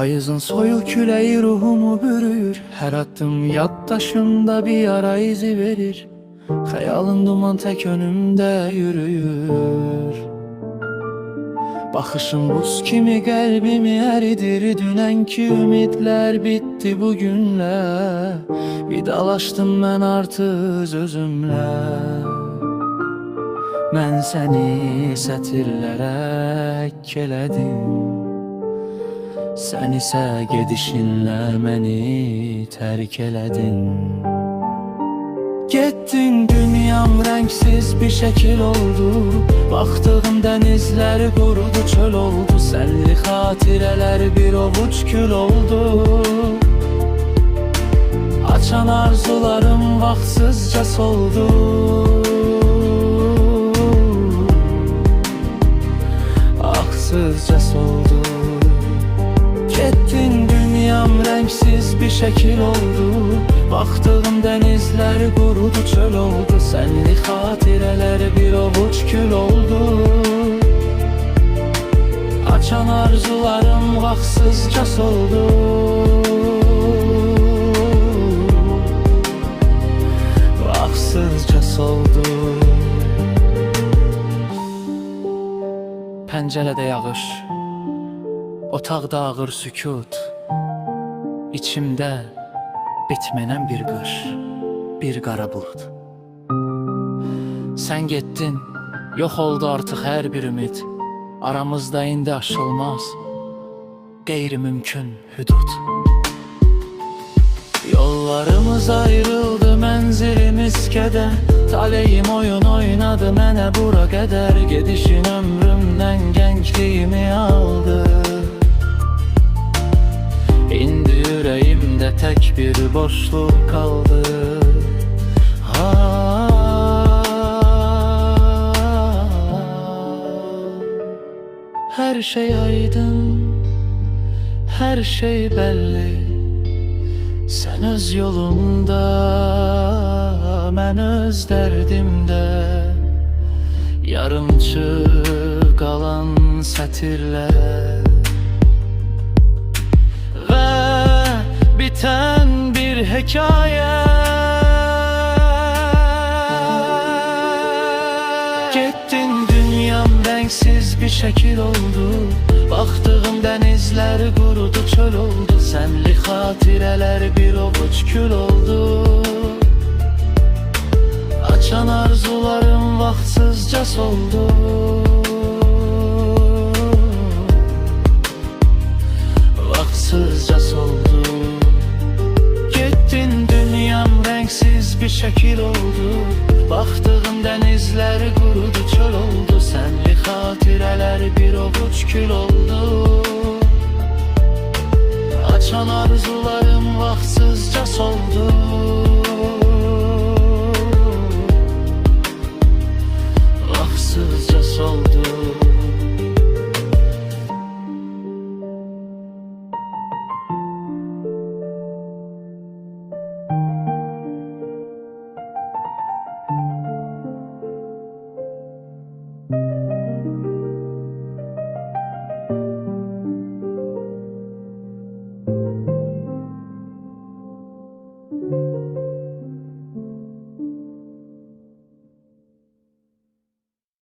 Payızın soyuq küləyi ruhumu bürüyür. Hər addım yaddaşımda bir yara izi verir. Xəyalın duman tək önümdə yürüyür. Baxışın buz kimi qəlbimi əridir. Dünənki ümidlər bitdi bugünlə. Vidalaşdım mən artıq özümlə. Mən səni sətirlərə elədim. Sən isə gedişinlə məni tərk elədin. Getdin, dünyam rəngsiz bir şəkil oldu. Baxdığım dənizlər qurudu, çöl oldu. Sənli xatirələr bir ovuc kül oldu. Açan arzularım vaxtsızca soldu. Axsızca soldu. Getdin, dünyam rəngsiz bir şəkil oldu. Baxdığım dənizlər qurudu, çöl oldu. Sənli xatirələr bir ovuc kül oldu. Açan arzularım vaxtsızca soldu. Vaxtsızca soldu. Pəncərədə yağış, otaqda ağır sükut. İçimdə bitmənən bir qış, bir qara bulud. Sən getdin, yox oldu artıq hər bir ümid. Aramızda indi aşılmaz, qeyri-mümkün hüdud. Yollarımız ayrıldı, mənzilimiz kədər. Taleyim oyun oynadı mənə bura qədər. Gedişin ömrümdən gəncliyimi aldı. İndi ürəyimdə tək bir boşluq qaldı. Hər şey aydın, hər şey bəlli. Sən öz yolunda, mən öz dərdimdə. Yarımçı qalan sətirlər və bitən bir hekayə. Getdin, dünyam rəngsiz bir şəkil oldu. Baxdığım dənizlər qurudu, çöl oldu. Sənli xatirələr bir ovuc kül oldu. Açan arzularım vaxtsızca soldu. Vaxtsızca soldu. Getdin, dünyam rəngsiz bir şəkil oldu. Baxdığım dənizlər qurudu, çöl oldu. Sənli xatirələr bir ovuc kül oldu. Açan arzularım vaxtsızca soldu.